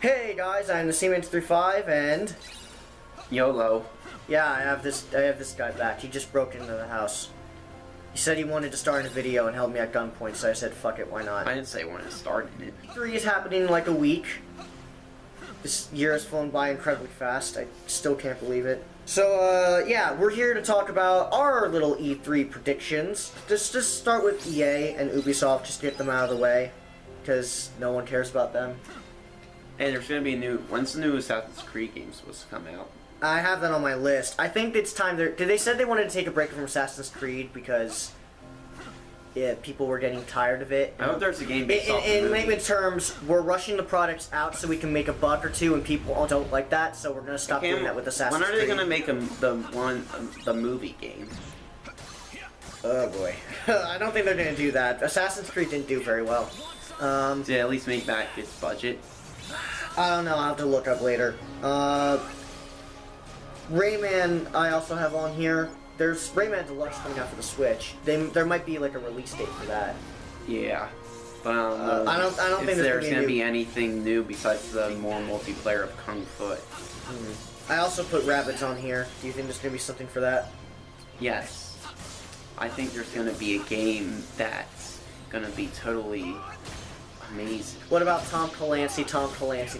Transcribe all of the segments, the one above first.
Hey guys, I'm the Seaman35 and YOLO. yeah, I have this guy back. He just broke into the house. He said he wanted to start a video and held me at gunpoint, so I said fuck it, why not? I didn't say when it started it. 3 is happening in like a week. This year has flown by incredibly fast. I still can't believe it. So, yeah, we're here to talk about our little E3 predictions. Just start with EA and Ubisoft, just get them out of the way, because no one cares about them. Hey, there's gonna be a new. When's the new Assassin's Creed game supposed to come out? I have that on my list. I think it's time. They said they wanted to take a break from Assassin's Creed because people were getting tired of it. I hope there's a game based off the In movie. layman terms, we're rushing the products out so we can make a buck or two, and people don't like that. So we're gonna stop doing that with Assassin's Creed. When are they gonna make the movie game? Oh boy, I don't think they're gonna do that. Assassin's Creed didn't do very well. Did they at least make back its budget? I don't know. I'll have to look up later. Rayman, I also have on here. There's Rayman Deluxe coming out for the Switch. There might be like a release date for that. Yeah, but I don't know. I don't think there's gonna be new... anything new besides the more multiplayer of Kung Foot. I also put Rabbids on here. Do you think there's gonna be something for that? Yes, I think there's gonna be a game that's gonna be totally amazing. What about Tom Clancy? Tom Clancy.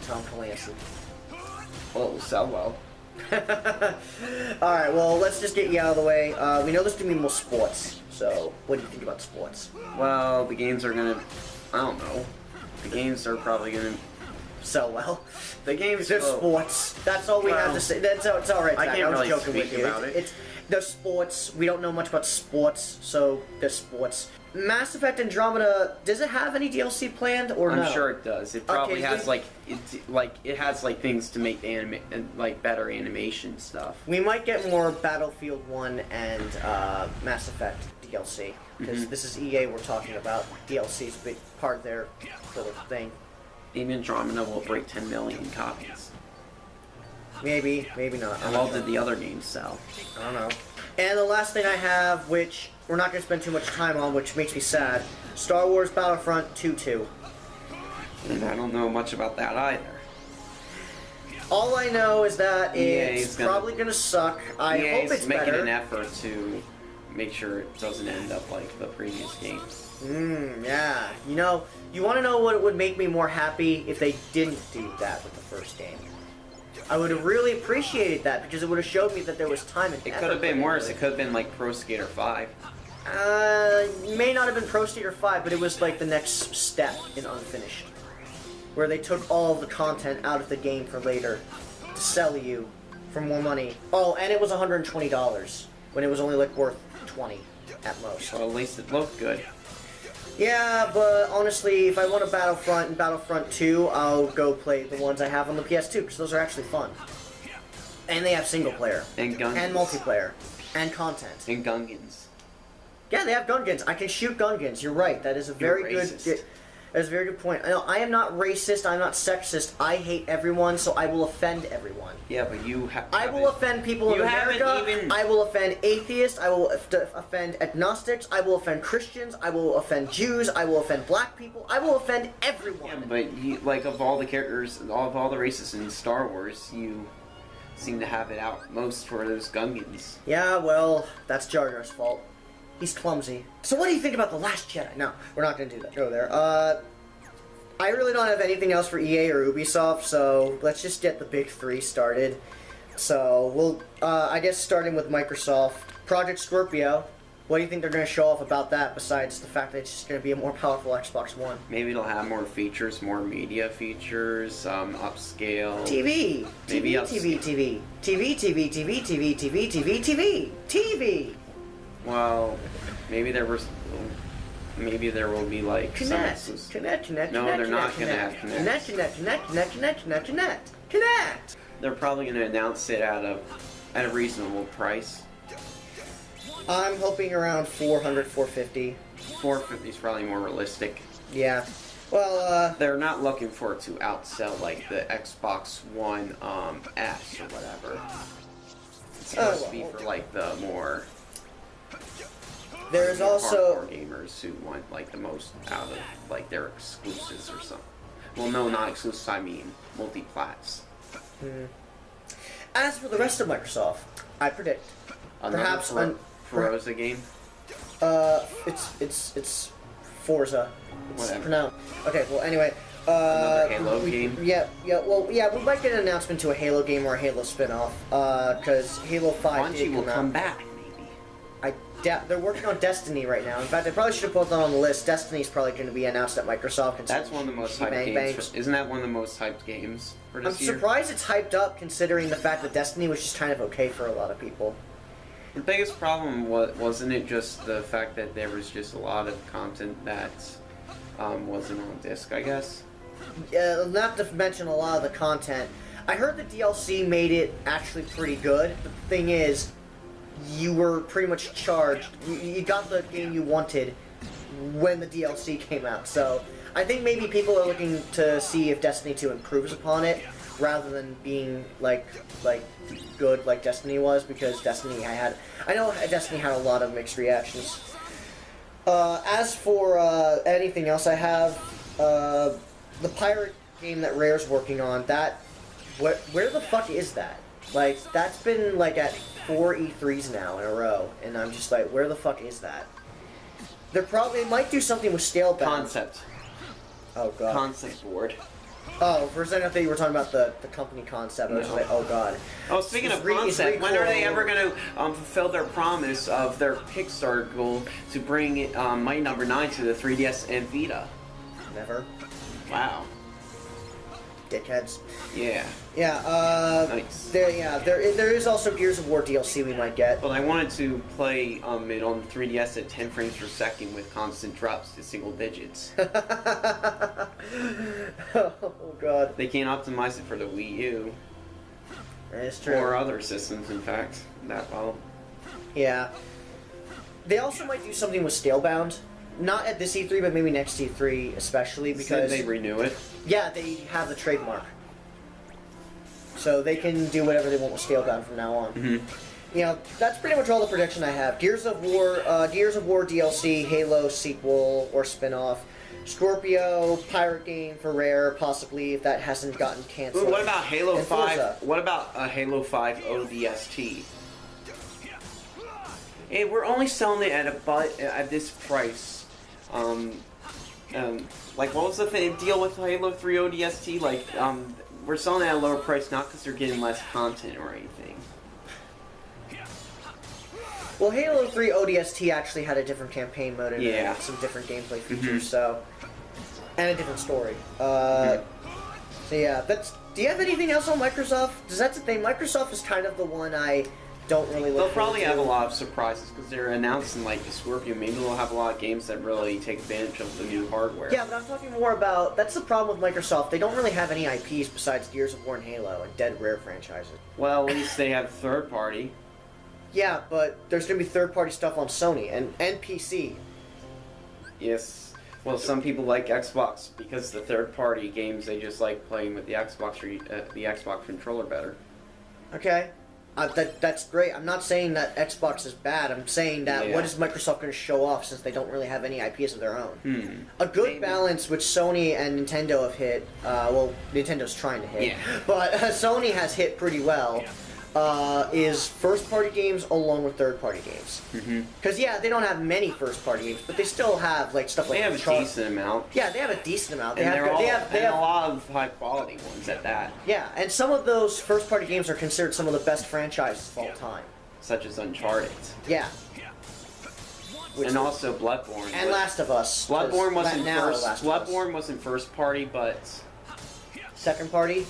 Well, it will sell well. Alright, well, let's just get you out of the way. We know there's gonna be more sports, so what do you think about sports? Well, the games are gonna... I don't know. The games are probably gonna... Sell well. The games... There's sports. That's all we have to say. It's alright, Zach. I can't was really joking speak with you. about it. There's sports. We don't know much about sports, so there's sports. Mass Effect Andromeda, does it have any DLC planned or no? I'm sure it does. It probably Okay, has it has like things to make better animation stuff. We might get more Battlefield 1 and Mass Effect DLC, because this is EA we're talking about. DLC is a big part of their little thing. Even Andromeda will break 10 million copies. Maybe not. How well did the other games sell? I don't know. And the last thing I have, which we're not going to spend too much time on, which makes me sad, Star Wars Battlefront 2. And I don't know much about that either. All I know is that it's EA's probably going to suck. I hope it's making better. an effort to make sure it doesn't end up like the previous games. Yeah. You know, you want to know what would make me more happy if they didn't do that with the first game? I would have really appreciated that because it would have showed me that there was time and effort. It could have been worse. It could have been like Pro Skater 5. May not have been Pro Skater 5, but it was like the next step in Unfinished, where they took all of the content out of the game for later to sell you for more money. Oh, and it was $120 when it was only like worth 20 at most. Well, at least it looked good. Yeah, but honestly, if I want a Battlefront and Battlefront 2, I'll go play the ones I have on the PS2, because those are actually fun. And they have single player. And Gungans. And multiplayer. And content. And Gungans. Yeah, they have Gungans. I can shoot Gungans. You're right. That is a very good... That is a very good point. I am not racist. I'm not sexist. I hate everyone, so I will offend everyone. Yeah, but you have... I will offend people in America. I will offend atheists. I will offend agnostics. I will offend Christians. I will offend Jews. I will offend black people. I will offend everyone. Yeah, but you, like, of all the characters, of all the races in Star Wars, you seem to have it out most for those Gungans. Yeah, well, that's Jar Jar's fault. He's clumsy. So what do you think about The Last Jedi? No, we're not going to do that. Go there. I really don't have anything else for EA or Ubisoft, so let's just get the big 3 started. So we'll, I guess starting with Microsoft. Project Scorpio. What do you think they're going to show off about that besides the fact that it's just going to be a more powerful Xbox One? Maybe it'll have more features, more media features, upscale. TV! Maybe TV! Well, maybe there will be like Connect. No, they're not gonna have Connect. They're probably gonna announce it at a reasonable price. I'm hoping around 400, 450. 450 is probably more realistic. Yeah. Well, they're not looking for it to outsell like the Xbox One S or whatever. It's supposed to be for like the more there's also hardcore gamers who want like the most out of like their exclusives or something. Well, no, not exclusive. I mean multi-plats. As for the rest of Microsoft, I predict perhaps Forza game. It's Forza. It's Whatever. pronounced. Okay. Well, anyway. Another Halo game? Yeah. Well, yeah. We might get an announcement to a Halo game or a Halo spin-off. Because Halo 5 Bungie will come back, maybe. They're working on Destiny right now. In fact, I probably should have put that on the list. Destiny's probably going to be announced at Microsoft. That's one of the most hyped games. Isn't that one of the most hyped games for this year? I'm surprised it's hyped up, considering the fact that Destiny was just kind of okay for a lot of people. The biggest problem wasn't it just the fact that there was just a lot of content that wasn't on disc, I guess. Not to mention a lot of the content. I heard the DLC made it actually pretty good. The thing is, you were pretty much charged. You got the game you wanted when the DLC came out. So I think maybe people are looking to see if Destiny 2 improves upon it, rather than being like good like Destiny was, because I know Destiny had a lot of mixed reactions. As for anything else I have, the pirate game that Rare's working on, where the fuck is that? Like, that's been like at 4 E3s now in a row, and I'm just like, where the fuck is that? They might do something with Scalebound. Concept. Oh god. Concept board. Oh, for a second I thought you were talking about the company concept. I was like, oh god. Oh, speaking of concept, when are they ever going to fulfill their promise of their Kickstarter goal to bring Mighty Number 9 to the 3DS and Vita? Never. Wow. Dickheads. Yeah. Yeah, nice. There is also Gears of War DLC we might get. Well, I wanted to play it on the 3DS at 10 frames per second with constant drops to single digits. Oh god. They can't optimize it for the Wii U. That is true. Or other systems, in fact, that well. Yeah. They also might do something with Scalebound. Not at this E3, but maybe next E3, especially because they renew it. Yeah, they have the trademark, so they can do whatever they want with Scalebound from now on. Mm-hmm. You know, that's pretty much all the prediction I have. Gears of War DLC, Halo sequel or spin-off, Scorpio pirate game for Rare, possibly if that hasn't gotten canceled. Ooh, what about Halo and 5? Forza. What about a Halo 5 ODST? Hey, we're only selling it at this price. Like, what was the deal with Halo 3 ODST? Like, we're selling it at a lower price, not because they're getting less content or anything. Well, Halo 3 ODST actually had a different campaign mode and Yeah. some different gameplay features, Mm-hmm. so, and a different story. So yeah, do you have anything else on Microsoft? Because that's the thing. Microsoft is kind of the one I don't really look They'll forward probably to. have a lot of surprises because they're announcing like the Scorpio. Maybe they'll have a lot of games that really take advantage of the new hardware. Yeah, but I'm talking more about, that's the problem with Microsoft. They don't really have any IPs besides Gears of War and Halo and dead Rare franchises. Well, at least they have third party. Yeah, but there's going to be third-party stuff on Sony and PC. Yes. Well, some people like Xbox because the third party games they just like playing with the Xbox controller better. Okay. That's great. I'm not saying that Xbox is bad. I'm saying that Yeah. what is Microsoft going to show off since they don't really have any IPs of their own? A good Maybe. balance, which Sony and Nintendo have hit. Well, Nintendo's trying to hit, Yeah. but Sony has hit pretty well. Is first-party games along with third-party games. Because they don't have many first-party games, but they still have like stuff like They have a Uncharted. decent amount. Yeah, they have a decent amount. And They have have a lot of high quality ones at that, yeah, and some of those first-party games are considered some of the best franchises of all time. such as Uncharted. Yeah. And also Bloodborne. And Last of Us. Bloodborne wasn't Last of Us. Bloodborne wasn't first party, but Second party?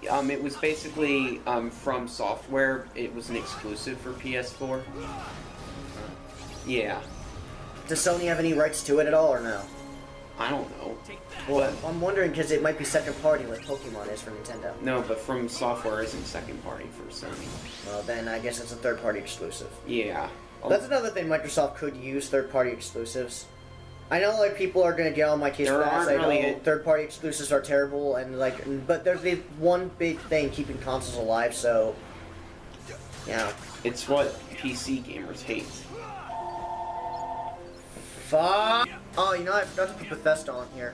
it was basically from software. It was an exclusive for PS4. Yeah, Does Sony have any rights to it at all, or no? I don't know. Well, I'm wondering because it might be second party like Pokemon is for Nintendo. No, but from software isn't second party for Sony. Well, then I guess it's a third party exclusive. Yeah. That's another thing Microsoft could use, third party exclusives. I know like people are gonna get on my case for that. Like, really third party exclusives are terrible, and like, but there's the one big thing keeping consoles alive. So, yeah. It's what PC gamers hate. Fuck. Oh, you know I forgot to put Bethesda on here.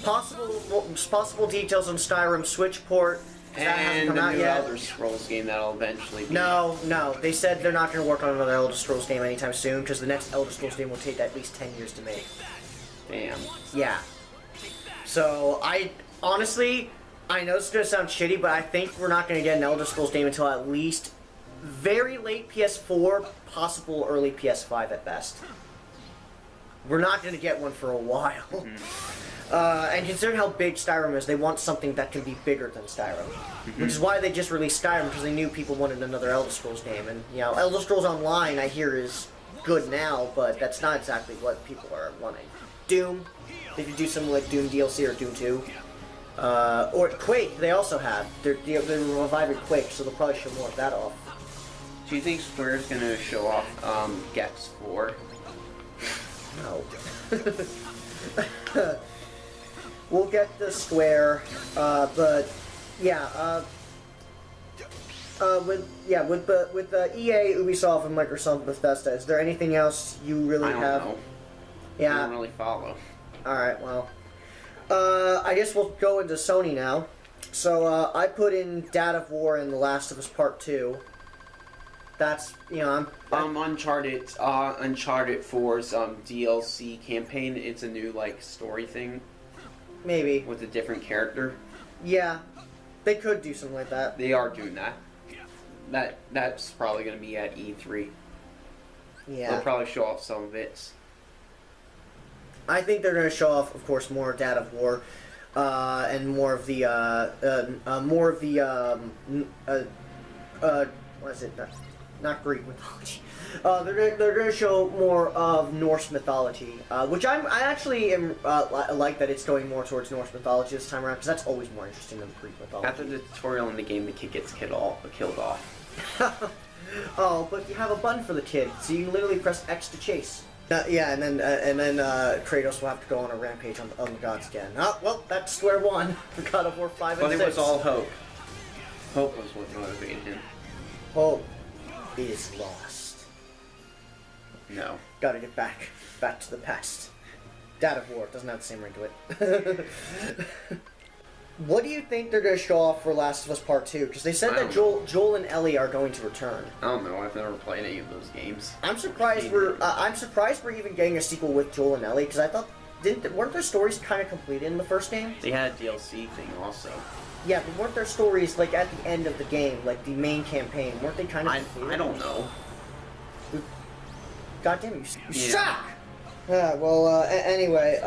Possible details on Skyrim Switch port. 'Cause that hasn't And come the out new yet. Elder Scrolls game that'll eventually be. No, they said they're not going to work on another Elder Scrolls game anytime soon because the next Elder Scrolls game will take at least 10 years to make. Damn. Yeah. So, honestly, I know it's going to sound shitty, but I think we're not going to get an Elder Scrolls game until at least very late PS4, possible early PS5 at best. We're not going to get one for a while. And considering how big Skyrim is, they want something that can be bigger than Skyrim. Which is why they just released Skyrim, because they knew people wanted another Elder Scrolls game. And, you know, Elder Scrolls Online, I hear, is good now, but that's not exactly what people are wanting. Doom. They could do something like Doom DLC or Doom 2. Or Quake, they also have. They're reviving Quake, so they'll probably show more of that off. Do you think Square's gonna show off Gex 4? No. We'll get the Square, but yeah, with EA, Ubisoft, and Microsoft, Bethesda, is there anything else you really I don't have? know. Yeah. I don't really follow. All right. Well, I guess we'll go into Sony now. So I put in Dad of War and The Last of Us Part 2. That's, you know, Uncharted 4's DLC campaign. It's a new like story thing maybe. with a different character. Yeah, they could do something like that. They are doing that. That's probably gonna be at E3. Yeah. They'll probably show off some of it. I think they're going to show off, of course, more Dad of War, and more of the what is it? Not Greek mythology. They're gonna show more of Norse mythology, which I actually am like that it's going more towards Norse mythology this time around because that's always more interesting than Greek mythology. After the tutorial in the game, the kid gets killed off. Oh, but you have a button for the kid, so you can literally press X to chase. Yeah, and then Kratos will have to go on a rampage on the gods again. Oh, well, that's square one for God of War 5 and 6. But it was all hope. Hope was what motivated him. Hope is lost. No. Gotta get back to the past. Dad of War doesn't have the same ring to it. What do you think they're going to show off for Last of Us Part 2? Because they said that Joel and Ellie are going to return. I don't know. I've never played any of those games. I'm surprised we're even getting a sequel with Joel and Ellie because I thought weren't their stories kind of completed in the first game? They had a DLC thing also. Yeah, but weren't their stories like at the end of the game, like the main campaign? Weren't they kind of completed? I don't know. God damn it, you suck! Well, anyway,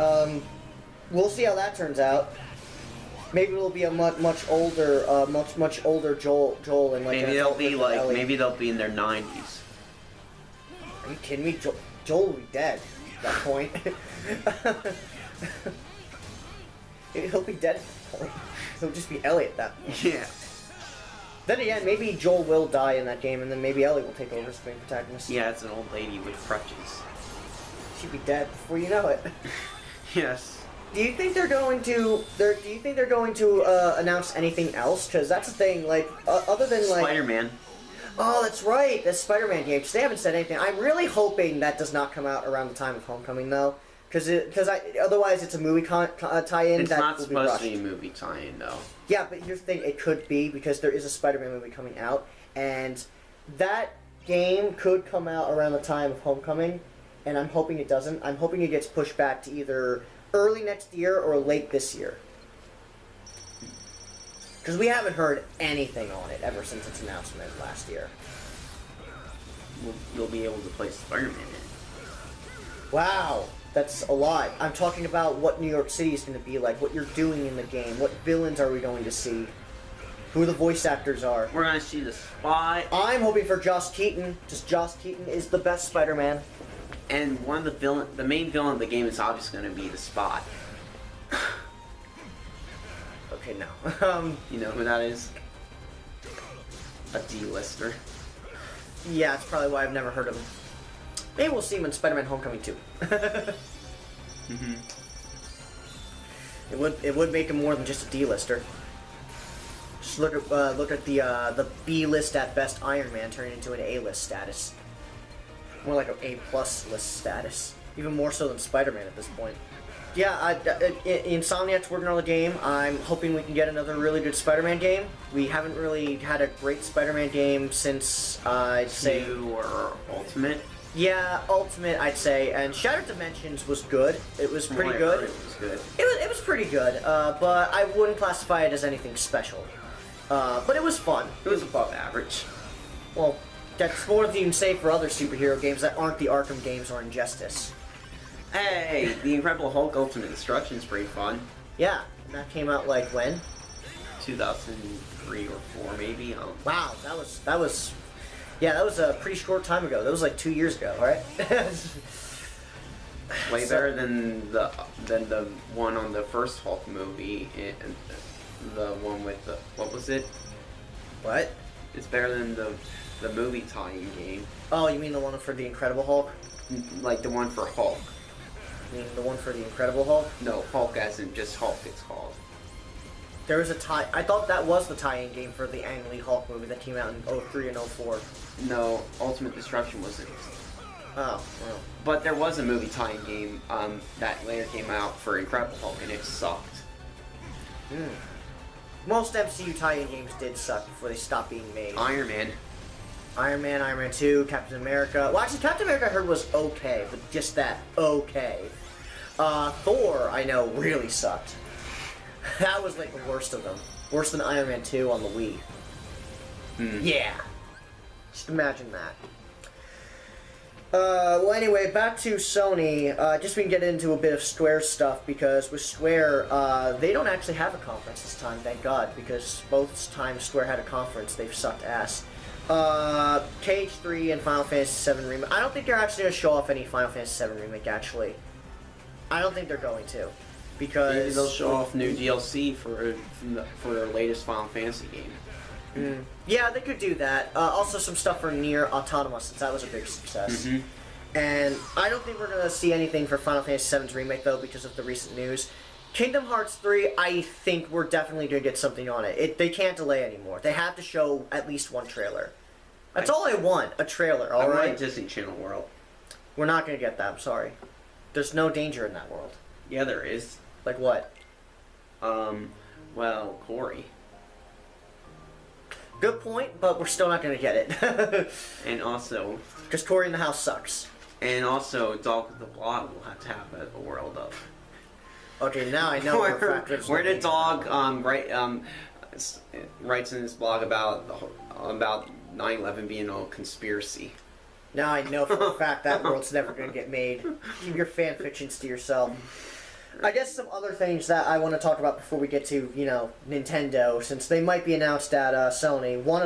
we'll see how that turns out. Maybe it'll be a much older Joel and like maybe they'll be like Ellie. maybe they'll be in their 90s. Are you kidding me? Joel will be dead at that point. He'll be dead at that point. He'll just be Ellie at that point. Yeah. Then again, maybe Joel will die in that game, and then maybe Ellie will take over as the main protagonist. Yeah, it's an old lady with crutches. She'll be dead before you know it. Yes. Do you think they're going to announce anything else? Because that's the thing. Like, other than like Spider-Man. Oh, that's right. The Spider-Man game. 'Cause they haven't said anything. I'm really hoping that does not come out around the time of Homecoming, though. Because otherwise it's a movie tie-in. It's that not will be supposed rushed. to be a movie tie-in, though. Yeah, but here's the thing. It could be because there is a Spider-Man movie coming out, and that game could come out around the time of Homecoming, and I'm hoping it doesn't. I'm hoping it gets pushed back to either early next year or late this year. Because we haven't heard anything on it ever since its announcement last year. You'll be able to play Spider-Man in it. Wow, that's a lot. I'm talking about what New York City is going to be like, what you're doing in the game, what villains are we going to see, who the voice actors are. We're going to see the Spy. I'm hoping for Josh Keaton, just Josh Keaton is the best Spider-Man. And one of the main villain of the game is obviously going to be the Spy. Okay, no. You know who that is? A D-lister. Yeah, that's probably why I've never heard of him. Maybe we'll see him in Spider-Man Homecoming 2. Mm-hmm. It would make him more than just a D-lister. Just look at the B-list at best Iron Man turning into an A-list status. More like an A+ list status. Even more so than Spider-Man at this point. Yeah, Insomniac's working on the game. I'm hoping we can get another really good Spider-Man game. We haven't really had a great Spider-Man game since, I'd say... 2 or Ultimate? Yeah, Ultimate, I'd say. And Shattered Dimensions was good. It was pretty good. It was good. It was pretty good, but I wouldn't classify it as anything special. But it was fun. It was above average. Well, that's more than you can say for other superhero games that aren't the Arkham games or Injustice. Hey, the Incredible Hulk Ultimate Destruction is pretty fun. Yeah, and that came out like when? 2003 or 4 maybe. Wow, that was a pretty short time ago. That was like 2 years ago, right? Way better than the one on the first Hulk movie and the one with the what was it? What? It's better than the movie tie-in game. Oh, you mean the one for the Incredible Hulk? Like the one for Hulk. You mean the one for the Incredible Hulk? No, Hulk as in just Hulk it's called. There was a tie... I thought that was the tie-in game for the Ang Lee Hulk movie that came out in 03 and 04. No, Ultimate Destruction wasn't. Oh, well. But there was a movie tie-in game that later came out for Incredible Hulk and it sucked. Most MCU tie-in games did suck before they stopped being made. Iron Man, Iron Man 2, Captain America. Well, actually, Captain America I heard was okay, but just that, okay. Thor, I know, really sucked. That was like the worst of them. Worse than Iron Man 2 on the Wii. Yeah. Just imagine that. Well, anyway, back to Sony. Just we can get into a bit of Square stuff, because with Square, they don't actually have a conference this time, thank God, because both times Square had a conference, they've sucked ass. KH3 and Final Fantasy VII Remake. I don't think they're actually going to show off any Final Fantasy VII Remake, actually. I don't think they're going to. Because... maybe they'll show off new DLC for their latest Final Fantasy game. Yeah, they could do that. Also some stuff for Nier Automata, since that was a big success. And I don't think we're going to see anything for Final Fantasy VII's Remake, though, because of the recent news. Kingdom Hearts 3, I think we're definitely going to get something on it. They can't delay anymore. They have to show at least one trailer. That's all I want, a trailer, alright? I want Disney Channel World. We're not going to get that, I'm sorry. There's no danger in that world. Yeah, there is. Like what? Well, Corey. Good point, but we're still not going to get it. And also... because Corey in the House sucks. And also, Dog with the Blog will have to have a world of. Okay, now I know for a fact there's where no the dog writes in his blog about 9/11 being a conspiracy. Now I know for a fact that world's never going to get made. Keep your fan fictions to yourself. I guess some other things that I want to talk about before we get to, Nintendo, since they might be announced at Sony. One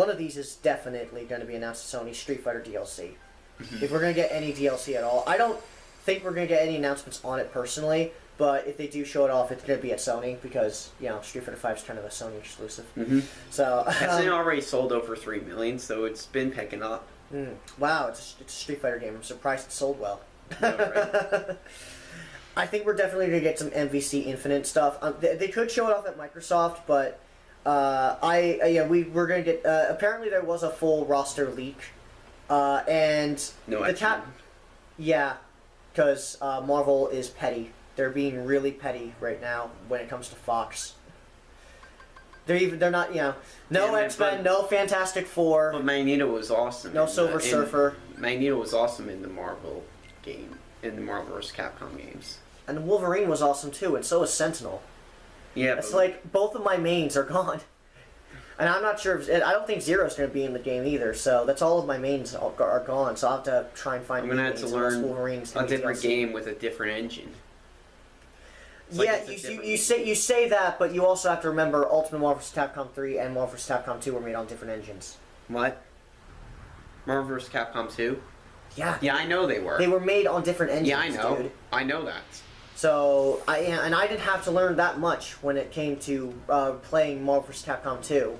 of these is definitely going to be announced at Sony, Street Fighter DLC. If we're going to get any DLC at all. I don't think we're going to get any announcements on it personally, but if they do show it off, it's going to be at Sony, because, Street Fighter 5 is kind of a Sony exclusive. So, It's already sold over 3 million, so it's been picking up. Wow, it's a Street Fighter game. I'm surprised it sold well. No, right? I think we're definitely going to get some MVC Infinite stuff. They could show it off at Microsoft, but we're going to get... apparently there was a full roster leak. And... no, yeah, because Marvel is petty. They're being really petty right now when it comes to Fox. They're not, no X-Men, no Fantastic Four. But Magneto was awesome. No Silver Surfer. Magneto was awesome in the Marvel game, in the Marvel vs. Capcom games. And Wolverine was awesome too, and so was Sentinel. Yeah, it's like both of my mains are gone. And I'm not sure I don't think Zero's going to be in the game either, so that's all of my mains are gone, so I'll have to try and find I'm going to have to learn Wolverine's a different game with a different engine. Yeah, you say that, but you also have to remember Ultimate Marvel vs. Capcom 3 and Marvel vs. Capcom 2 were made on different engines. What? Marvel vs. Capcom 2? Yeah. Yeah, I know they were. They were made on different engines, yeah, I know. dude. I know that. So, I didn't have to learn that much when it came to playing Marvel vs. Capcom 2.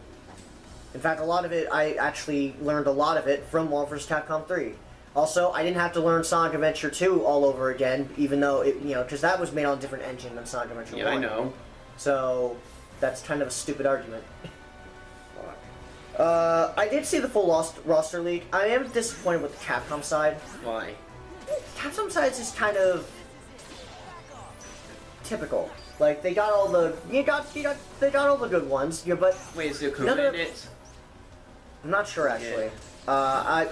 In fact, I actually learned a lot of it from Marvel vs. Capcom 3. Also, I didn't have to learn Sonic Adventure 2 all over again, even though, because that was made on a different engine than Sonic Adventure 1. Yeah, I know. So, that's kind of a stupid argument. I did see the full roster leak. I am disappointed with the Capcom side. Why? Capcom side is just kind of... typical. Like they got all the they got all the good ones. Yeah, but Wait, is Akuma none of in it? I'm not sure actually. Yeah. I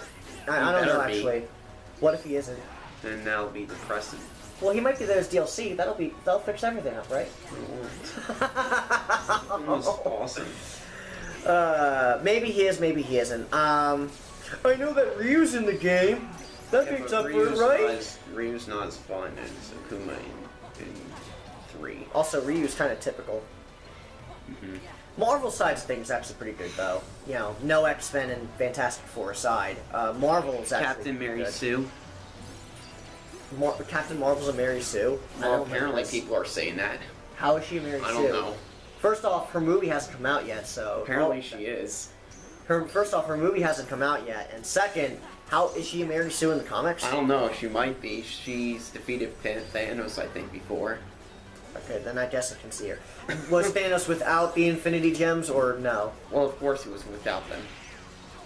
don't know better be. actually. What if he isn't? Then that'll be depressing. Well, he might be there as DLC. That'll fix everything up, right? That was awesome. Maybe he is, maybe he isn't. I know that Ryu's in the game. That makes up for it, right? Ryu's not as fun as Akuma in 3. Also, Ryu's kind of typical. Mm-hmm. Marvel side's thing's actually pretty good, though. You know, no X-Men and Fantastic Four aside. Marvel is actually Captain Mary good. Sue. Captain Marvel's a Mary Sue. Well, apparently people are saying that. How is she a Mary Sue? I don't know. First off, her movie hasn't come out yet, so... Apparently she is. First off, her movie hasn't come out yet, and second, how is she a Mary Sue in the comics? I don't know. She might be. She's defeated Thanos, I think, before. Okay, then I guess I can see her. Was Thanos without the Infinity Gems, or no? Well, of course he was without them.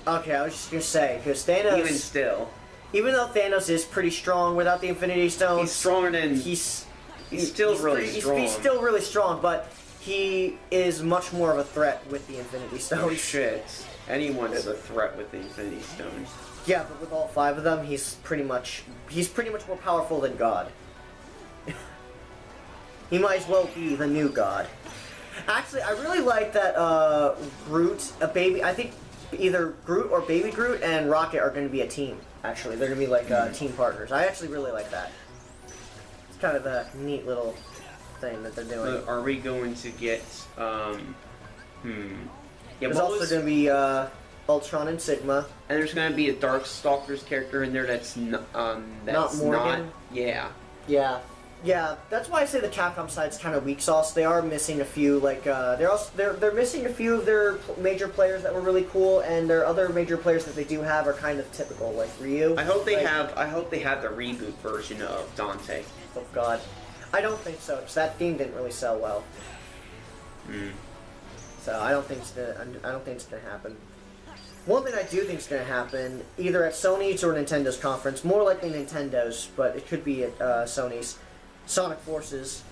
Okay, I was just gonna say, because Thanos... Even still. Even though Thanos is pretty strong without the Infinity Stones... He's stronger than... He's still really strong. He's still really strong, but he is much more of a threat with the Infinity Stones. Oh shit. Anyone's a threat with the Infinity Stones. Yeah, but with all 5 of them, he's pretty much more powerful than God. He might as well be the new God. Actually, I really like that Groot, I think either Groot or Baby Groot and Rocket are going to be a team. Actually, they're going to be like team partners. I actually really like that. It's kind of a neat little thing that they're doing. Are we going to get, Yeah, There's also going to be Ultron and Sigma. And there's going to be a Darkstalkers character in there that's not Morgan? Yeah. Yeah, that's why I say the Capcom side's kind of weak sauce. They are missing a few, like they're missing a few of their major players that were really cool, and their other major players that they do have are kind of typical, like Ryu. I hope they have the reboot version of Dante. Oh God, I don't think so, because that game didn't really sell well. So I don't think it's gonna happen. One thing I do think is going to happen, either at Sony's or Nintendo's conference, more likely Nintendo's, but it could be at Sony's, Sonic Forces.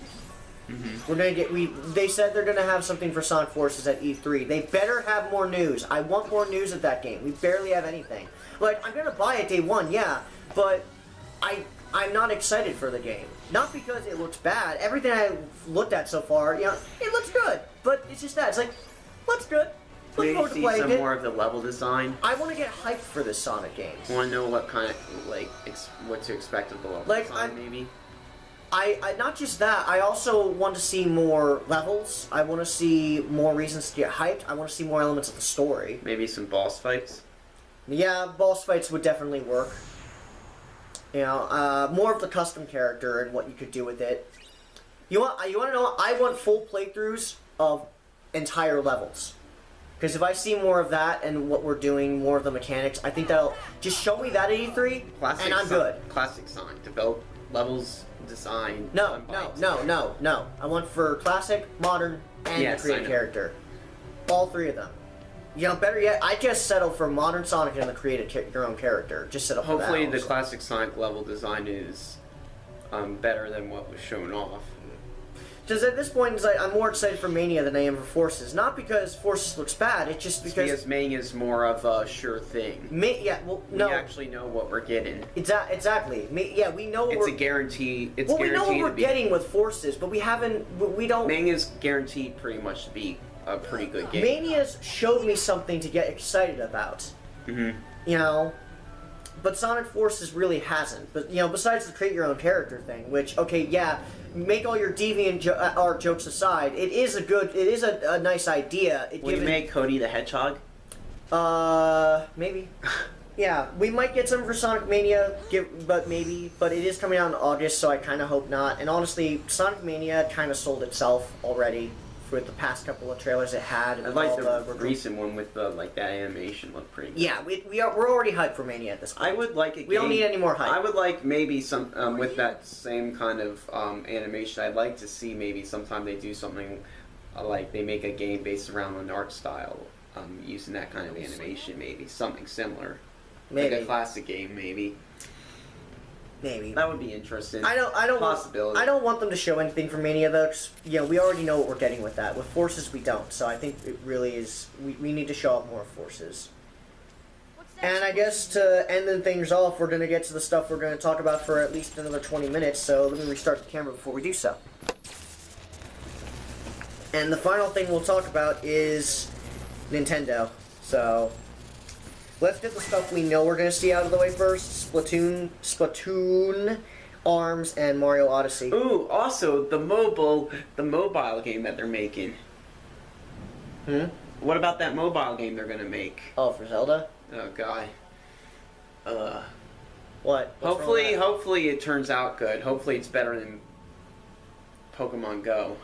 We're gonna get. They said they're gonna have something for Sonic Forces at E3. They better have more news. I want more news at that game. We barely have anything. Like, I'm gonna buy it day one, yeah, but I'm not excited for the game. Not because it looks bad. Everything I looked at so far, you know, it looks good. But it's just that it's like, looks good. Looking forward to see playing some it. more of the level design. I want to get hyped for this Sonic game. Want to know what kind of what to expect of the level design, maybe? I not just that. I also want to see more levels. I want to see more reasons to get hyped. I want to see more elements of the story. Maybe some boss fights. Yeah, boss fights would definitely work. You know, more of the custom character and what you could do with it. You want to know? I want full playthroughs of entire levels. Because if I see more of that and what we're doing, more of the mechanics, I think that'll just show me that at E3, and I'm good. Classic Sonic, develop levels, design. No. I want for classic, modern, and the create character. All 3 of them. You know, better yet, I just settle for modern Sonic and the create your own character. Just settle for that. Hopefully, the classic Sonic level design is better than what was shown off. Because at this point, it's like, I'm more excited for Mania than I am for Forces. Not because Forces looks bad, it's just because Mania is more of a sure thing. We actually know what we're getting. Exactly. We know it's a guarantee. It's we know what we're getting with Forces, but we don't. Mania's guaranteed pretty much to be a pretty good game. Mania's showed me something to get excited about. You know. But Sonic Forces really hasn't. But, you know, besides the create your own character thing, which, okay, yeah, make all your deviant art jokes aside, it is a nice idea. Will you make Cody the Hedgehog? Maybe. Yeah, we might get some for Sonic Mania, but it is coming out in August, so I kind of hope not. And honestly, Sonic Mania kind of sold itself already with the past couple of trailers it had. I like the recent one with the that animation looked pretty good. Yeah, we're already hyped for Mania at this point. I would like a game. We don't need any more hype. I would like maybe some with that same kind of animation. I'd like to see maybe sometime they do something like they make a game based around an art style using that kind of animation. Maybe something similar, maybe like a classic game. Maybe Maybe. That would be interesting. I don't Possibility. I don't want them to show anything for Mania though, 'cause, we already know what we're getting with that. With Forces, we don't. So I think it really is. We need to show up more Forces. And I guess to end things off, we're going to get to the stuff we're going to talk about for at least another 20 minutes. So let me restart the camera before we do so. And the final thing we'll talk about is Nintendo. So let's get the stuff we know we're going to see out of the way first. Splatoon, ARMS, and Mario Odyssey. Ooh, also the mobile game that they're making. What about that mobile game they're gonna make? Oh, for Zelda? Oh god. What? Hopefully it turns out good. Hopefully it's better than Pokemon Go.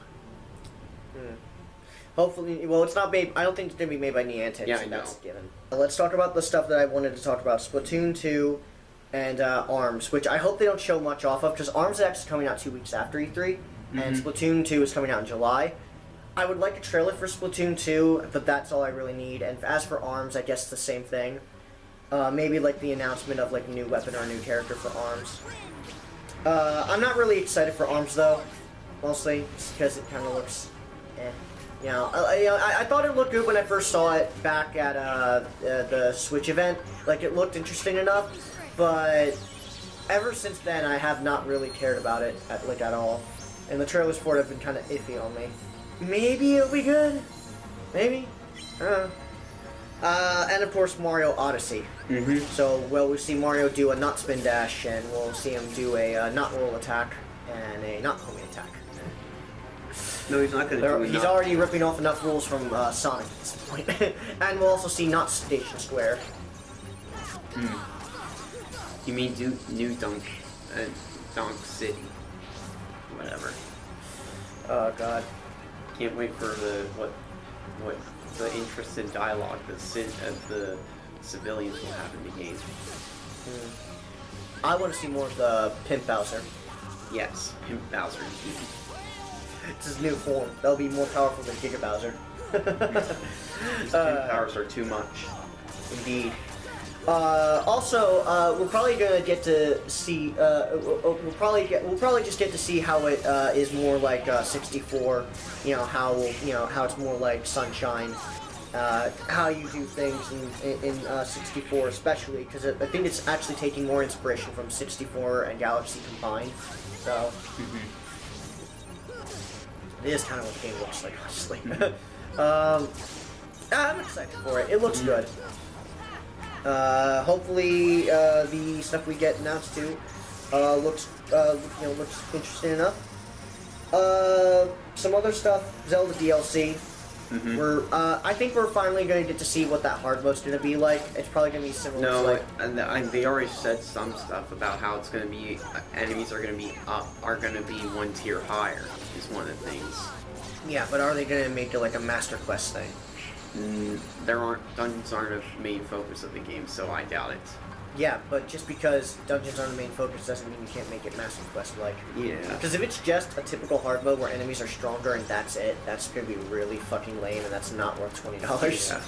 Hopefully, well, it's not made. I don't think it's gonna be made by Niantic. Yeah, so I know. That's a given. Let's talk about the stuff that I wanted to talk about: Splatoon 2 and ARMS, which I hope they don't show much off of, because ARMS is actually coming out 2 weeks after E3, and Splatoon 2 is coming out in July. I would like a trailer for Splatoon 2, but that's all I really need. And as for ARMS, I guess it's the same thing. Maybe like the announcement of like a new weapon or a new character for ARMS. I'm not really excited for ARMS though, mostly because it kind of looks, I thought it looked good when I first saw it back at the Switch event. Like it looked interesting enough, but ever since then I have not really cared about it at all. And the trailers for it have been kind of iffy on me. Maybe it'll be good. Maybe. And of course Mario Odyssey. So we'll see Mario do a not spin dash, and we'll see him do a not roll attack and a not homing attack. No, he's not going to do it. He's already ripping off enough rules from Sonic at this point. And we'll also see not Station Square. You mean New Dunk City? Whatever. Oh god. Can't wait for what the interesting dialogue the civilians will have in the game. I want to see more of the Pimp Bowser. Yes, Pimp Bowser indeed. It's his new form. That'll be more powerful than Giga Bowser. His Pimp powers are too much. Indeed. Also, we're probably gonna get to see. We'll probably just get to see how it is more like 64. How it's more like Sunshine. How you do things in 64, especially because I think it's actually taking more inspiration from 64 and Galaxy combined. So it is kind of what the game looks like, honestly. I'm excited for it. It looks good. Hopefully, the stuff we get announced to looks interesting enough. Some other stuff, Zelda DLC. I think we're finally going to get to see what that hard mode's going to be like. It's probably going to be similar to like... and they already said some stuff about how it's going to be, enemies are going to be one tier higher, is one of the things. Yeah, but are they going to make it like a Master Quest thing? Dungeons aren't a main focus of the game, so I doubt it. Yeah, but just because dungeons aren't the main focus doesn't mean you can't make it Master Quest-like. Yeah. Because if it's just a typical hard mode where enemies are stronger and that's it, that's going to be really fucking lame, and that's not worth $20. Yeah.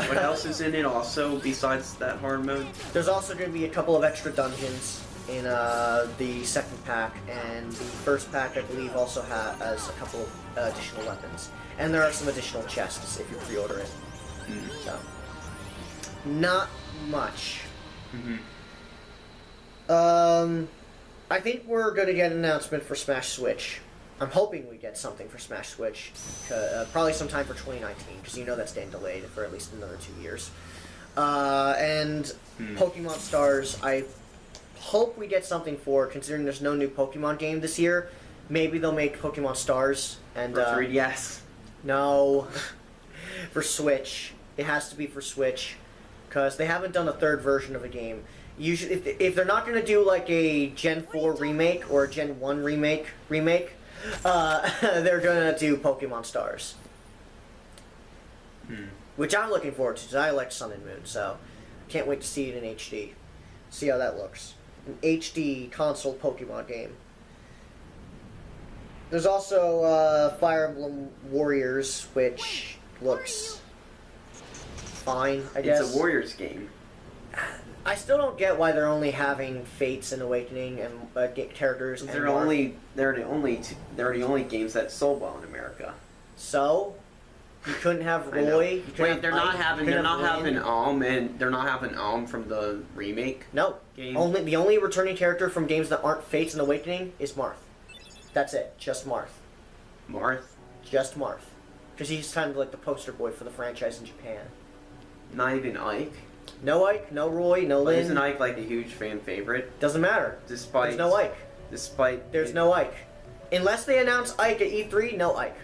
What else is in it also, besides that hard mode? There's also going to be a couple of extra dungeons in the second pack, and the first pack, I believe, also has a couple of additional weapons. And there are some additional chests if you pre-order it. So, not much. I think we're going to get an announcement for Smash Switch. I'm hoping we get something for Smash Switch, probably sometime for 2019, because you know that's getting delayed for at least another 2 years. And Pokemon Stars, I hope we get something for, considering there's no new Pokemon game this year. Maybe they'll make Pokemon Stars and for 3DS. No, for Switch. It has to be for Switch, because they haven't done a third version of a game. Usually, if they're not going to do like a Gen 4 remake or a Gen 1 remake, they're going to do Pokemon Stars. Which I'm looking forward to, because I like Sun and Moon, so can't wait to see it in HD. See how that looks. An HD console Pokemon game. There's also Fire Emblem Warriors, which looks fine, I guess. It's a Warriors game. I still don't get why they're only having Fates and Awakening and characters. And They're the only games that sold well in America. So you couldn't have Roy. Wait, they're not having Alm, and they're not having Alm from the remake. No, game. the only returning character from games that aren't Fates and Awakening is Marth. That's it, just Marth. Marth. Just Marth, because he's kind of like the poster boy for the franchise in Japan. Not even Ike. No Ike, no Roy, no Lynn. Isn't Ike like a huge fan favorite? Doesn't matter. Despite There's no Ike. There's no Ike. Unless they announce Ike at E3, no Ike.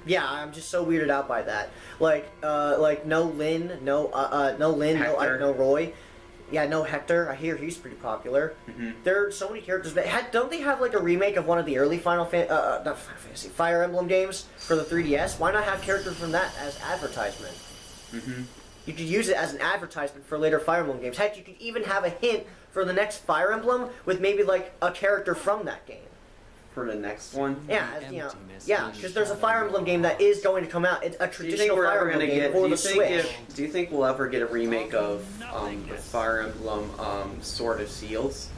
Yeah, I'm just so weirded out by that. Like no Lynn, no Ike, no Roy. Yeah, no Hector. I hear he's pretty popular. There are so many characters that don't they have like a remake of one of the early not Final Fantasy, Fire Emblem games for the 3DS? Why not have characters from that as advertisement? You could use it as an advertisement for later Fire Emblem games. Heck, you could even have a hint for the next Fire Emblem with maybe like a character from that game. For the next one? Yeah, because there's a Fire Emblem game that is going to come out. It's a traditional Fire Emblem game for the Switch. Do you think we'll ever get a remake of the Fire Emblem Sword of Seals?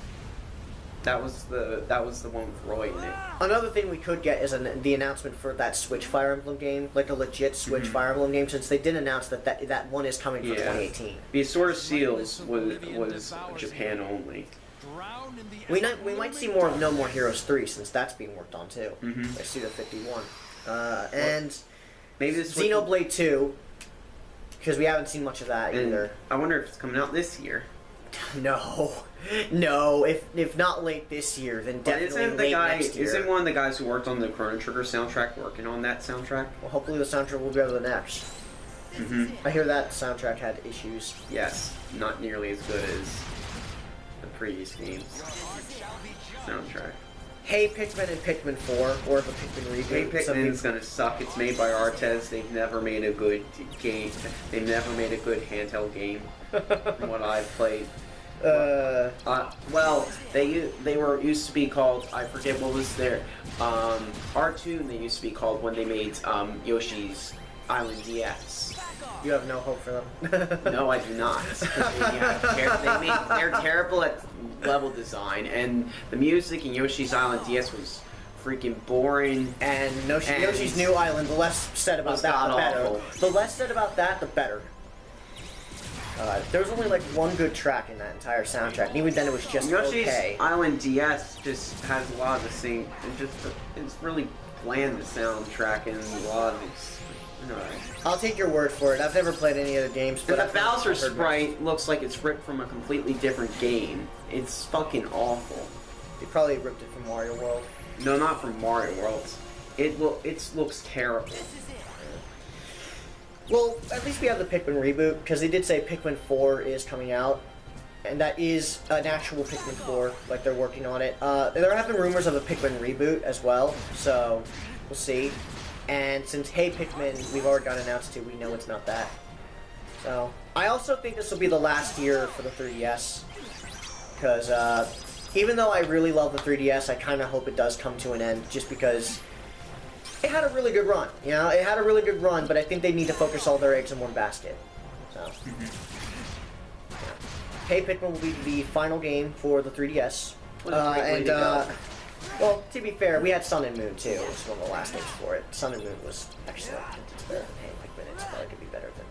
That was the one with Roy in it. Another thing we could get is the announcement for that Switch Fire Emblem game, like a legit Switch Fire Emblem game, since they did announce that one is coming for 2018. The Sword of Seals was Japan only. We might see more of No More Heroes 3 since that's being worked on too. I see the 51. And maybe Xenoblade 2, because we haven't seen much of that either. I wonder if it's coming out this year. No. If not late this year, then definitely late next year. Isn't one of the guys who worked on the Chrono Trigger soundtrack working on that soundtrack? Well, hopefully the soundtrack will be better than next. I hear that soundtrack had issues. Yes, not nearly as good as the previous game's soundtrack. Hey Pikmin and Pikmin 4, or the Pikmin reboot. Hey Pikmin's gonna suck. It's made by Artez. They've never made a good game. They've never made a good handheld game. From what I've played. Well, they used to be called, I forget what was their R2. They used to be called when they made Yoshi's Island DX. You have no hope for them. No, I do not. They're terrible at level design, and the music in Yoshi's Island DS was freaking boring. And Yoshi's New Island, the less said about that, the better. Awful. The less said about that, the better. There was only like one good track in that entire soundtrack, and even then it was just Yoshi's okay. Island DS just has a lot of the same. It's really bland, the soundtrack, and a lot of it's. I'll take your word for it. I've never played any other games, but the Bowser sprite looks like it's ripped from a completely different game. It's fucking awful. They probably ripped it from Mario World. No, not from Mario World. It looks terrible. Well, at least we have the Pikmin reboot, because they did say Pikmin 4 is coming out, and that is an actual Pikmin 4, like they're working on it. There have been rumors of a Pikmin reboot as well, so we'll see. And since Hey Pikmin, we've already got announced to, we know it's not that. So, I also think this will be the last year for the 3DS, because even though I really love the 3DS, I kind of hope it does come to an end, just because it had a really good run. You know, it had a really good run, but I think they need to focus all their eggs in one basket. So, yeah. Hey Pikmin will be the final game for the 3DS. Well, to be fair, we had Sun and Moon too. It was one of the last games for it. Sun and Moon was excellent. It's better than Hey Pikmin. It's probably could be better than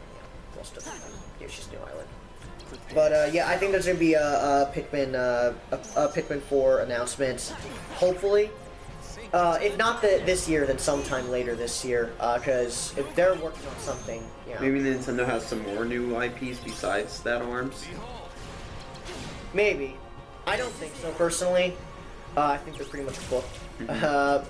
most of Yoshi's New Island. But yeah, I think there's gonna be a Pikmin 4 announcement. Hopefully, if not this year, then sometime later this year. Because if they're working on something, yeah. Maybe Nintendo has some more new IPs besides that ARMS. Maybe. I don't think so personally. I think they're pretty much booked.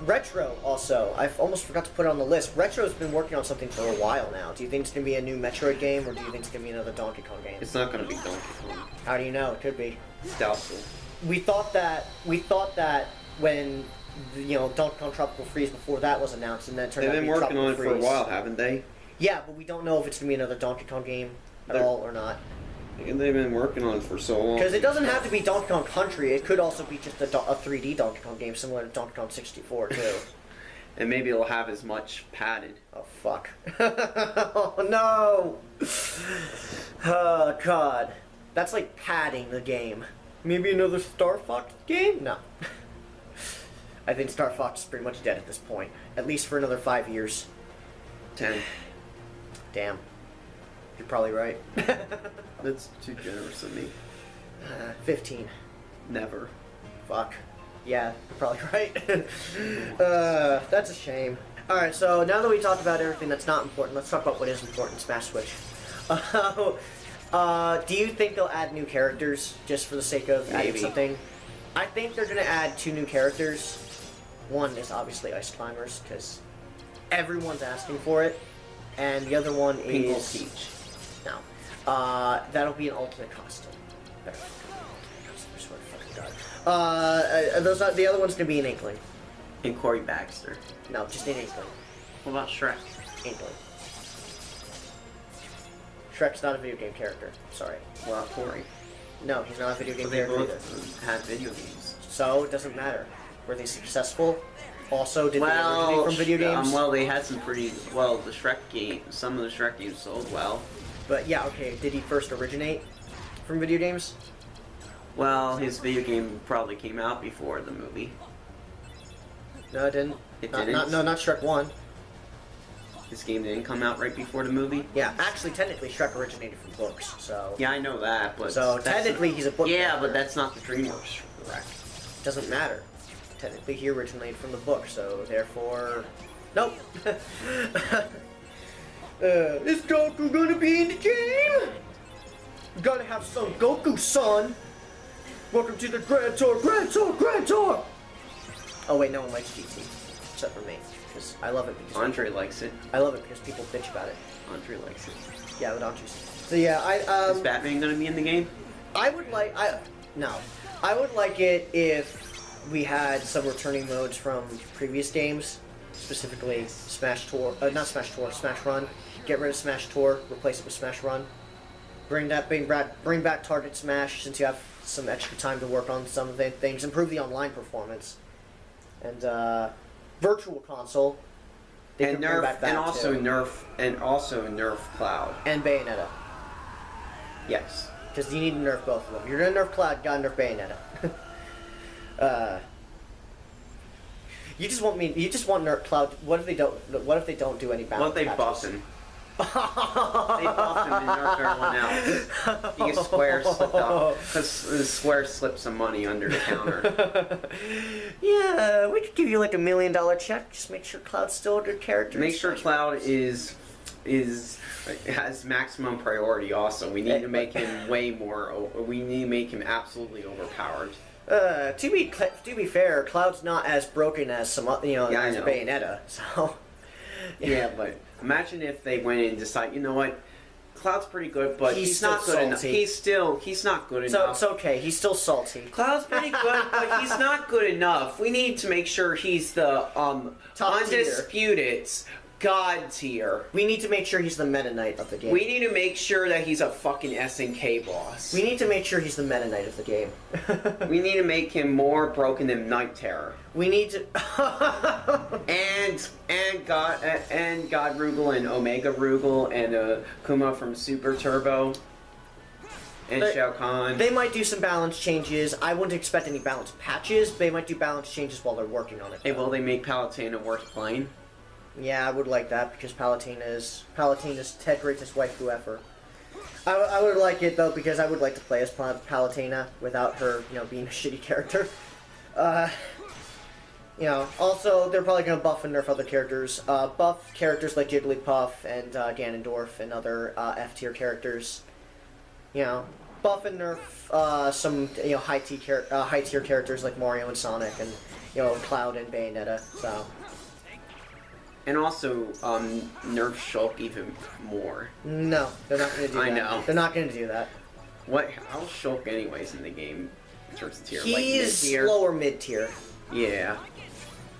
Retro also. I almost forgot to put it on the list. Retro's been working on something for a while now. Do you think it's going to be a new Metroid game, or do you think it's going to be another Donkey Kong game? It's not going to be Donkey Kong. How do you know? It could be. It's doubtful. We thought that when Donkey Kong Tropical Freeze before that was announced, and then it turned out to be They've been working on it Tropical for a Freeze. while, haven't they? Yeah, but we don't know if it's going to be another Donkey Kong game at all or not. They've been working on it for so long. Because it doesn't have to be Donkey Kong Country. It could also be just a 3D Donkey Kong game, similar to Donkey Kong 64 too. And maybe it'll have as much padded. Oh, fuck. Oh, no! Oh, God. That's like padding the game. Maybe another Star Fox game? No. I think Star Fox is pretty much dead at this point. At least for another 5 years. 10. Damn. You're probably right. That's too generous of me. 15. Never. Fuck. Yeah, you're probably right. That's a shame. Alright, so now that we talked about everything that's not important, let's talk about what is important in Smash Switch. Do you think they'll add new characters just for the sake of adding Maybe. something? I think they're going to add 2 new characters. One is obviously Ice Climbers, because everyone's asking for it. And the other one Pinkle is... Peach. No. That'll be an alternate costume. Better fucking be an alternate costume, I swear to fucking God. The other one's going to be an Inkling. And Corey Baxter. No, just an Inkling. What about Shrek? Inkling. Shrek's not a video game character. Sorry. Well, Corey. No, he's not a video game But they character either. both had video games. So, it doesn't matter. Were they successful? Also, did they originate from video games? Well, they had some pretty... Well, the Shrek game... Some of the Shrek games sold well. But yeah, okay, did he first originate from video games? Well, his video game probably came out before the movie. No, it didn't. It Not- didn't? not Shrek 1. His game didn't come out right before the movie? Yeah, actually, technically, Shrek originated from books, so... Yeah, I know that, but... So, that's technically, he's a book Yeah, character. but that's not the DreamWorks Shrek. Doesn't matter. Technically, he originated from the book, so therefore... Nope. Is Goku gonna be in the game? Gotta have some Goku, son! Welcome to the Grand Tour, Grand Tour, Grand Tour! Oh wait, no one likes GT. Except for me. Because I love it because... Andre likes it. I love it because people bitch about it. Andre likes it. Yeah, with Andres. So yeah, Is Batman gonna be in the game? I would like... No. I would like it if we had some returning modes from previous games. Specifically, Smash Tour... not Smash Tour, Smash Run. Get rid of Smash Tour, replace it with Smash Run. Bring back Target Smash since you have some extra time to work on some of the things. Improve the online performance. And, Virtual Console. They And could bring back that and also too. nerf Cloud. And Bayonetta. Yes. Because you need to nerf both of them. You're gonna nerf Cloud, you gotta nerf Bayonetta. You just want nerf Cloud. What if they don't do any balance? What if they patches? buff him? They buffed him and nerfed everyone else. Because Square slipped up. Because Square slipped some money under the counter. Yeah, we could give you like $1 million check. Just make sure Cloud's still a good character. Make sure Cloud has maximum priority. Also, we need to make him way more. We need to make him absolutely overpowered. To be fair, Cloud's not as broken as some as Bayonetta. So Yeah, but imagine if they went in and decided, you know what, Cloud's pretty good, but he's not good enough. He's not good So enough. it's okay. He's still salty. Cloud's pretty good, but he's not good enough. We need to make sure he's the Top undisputed God tier. We need to make sure he's the Meta Knight of the game. We need to make sure that he's a fucking SNK boss. We need to make sure he's the Meta Knight of the game. We need to make him more broken than Night Terror. We need to. and God Rugal and Omega Rugal and Kuma from Super Turbo. And Shao Kahn. They might do some balance changes. I wouldn't expect any balance patches. They might do balance changes while they're working on it. Hey, will they make Palutena worth playing? Yeah, I would like that because Palutena's Ted greatest waifu ever. I would like it though because I would like to play as Palutena without her, being a shitty character. Also they're probably gonna buff and nerf other characters. Buff characters like Jigglypuff and Ganondorf and other F tier characters. Buff and nerf some high tier characters like Mario and Sonic and Cloud and Bayonetta. So. And also, nerf Shulk even more. No, they're not going to do that. I know. They're not going to do that. How's Shulk anyways in the game in terms of tier? He's like mid-tier? lower mid-tier. Yeah.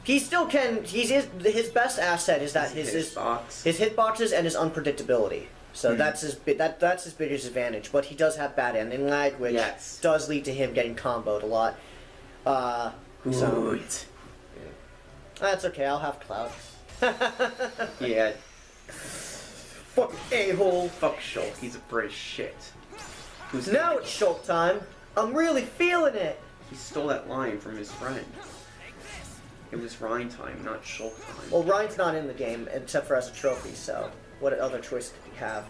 He still can. His best asset is that his hitboxes and his unpredictability. So that's his that's his biggest advantage. But he does have bad ending lag, which does lead to him getting comboed a lot. That's okay, I'll have Cloud. Yeah. Fucking a-hole. Fuck Shulk. He's a British shit. Now it's Shulk time. I'm really feeling it. He stole that line from his friend. It was Rhine time, not Shulk time. Well, Ryan's not in the game, except for as a trophy, so what other choice do we have?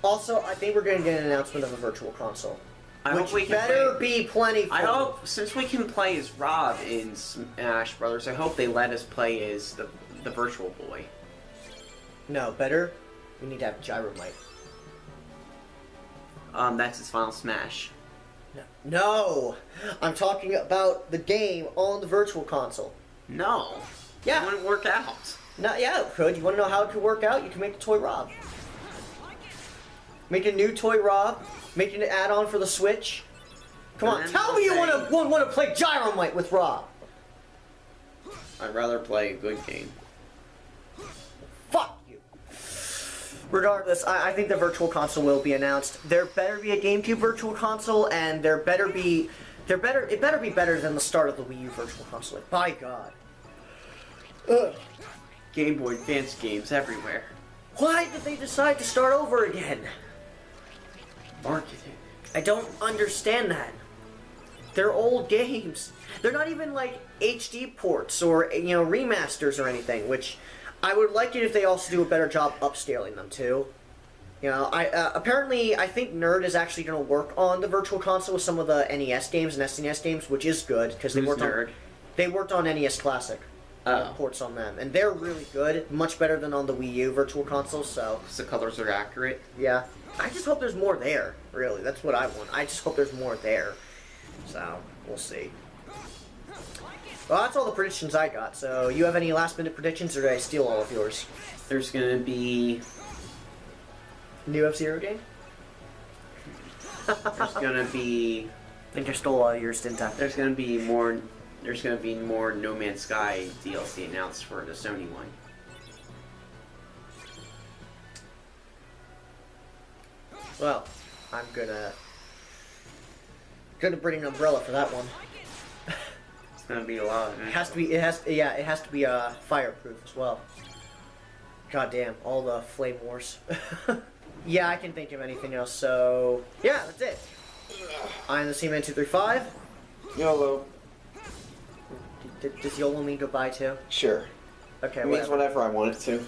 Also, I think we're going to get an announcement of a virtual console. I hope we Which can better play. be plenty fun. I hope, since we can play as Rob in Smash Brothers, I hope they let us play as the Virtual Boy. No, better. We need to have Gyromite. That's his final Smash. No! I'm talking about the game on the virtual console. No. Yeah. It wouldn't work out. No, yeah, it could. You want to know how it could work out? You can make the Toy Rob. Make a new Toy Rob. Make an add-on for the Switch. Come on, And tell me you I'll want to play Gyromite with Rob. I'd rather play a good game. Fuck you. Regardless, I think the virtual console will be announced. There better be a GameCube virtual console, and it better be better than the start of the Wii U virtual console. Like, by God. Ugh. Game Boy Advance games everywhere. Why did they decide to start over again? Marketing. I don't understand that. They're old games. They're not even like HD ports or remasters or anything. Which I would like it if they also do a better job upscaling them too. Apparently I think Nerd is actually going to work on the virtual console with some of the NES games and SNES games, which is good because they worked on NES Classic. Ports on them, and they're really good, much better than on the Wii U virtual console. So the colors are accurate. Yeah, I just hope there's more there. Really, that's what I want. I just hope there's more there. So we'll see. Well, that's all the predictions I got. So you have any last minute predictions, or did I steal all of yours? There's gonna be New F-Zero game. there's gonna be I think I stole all of yours, didn't I? there's gonna be more No Man's Sky DLC announced for the Sony one. Well, I'm gonna bring an umbrella for that one. It's gonna be a lot. It has to be fireproof as well. God damn, all the flame wars. Yeah, I can think of anything else. So yeah, that's it. I'm the C-Man235. YOLO. Does YOLO mean goodbye too? Sure. Okay, It means whatever. whatever I want it to.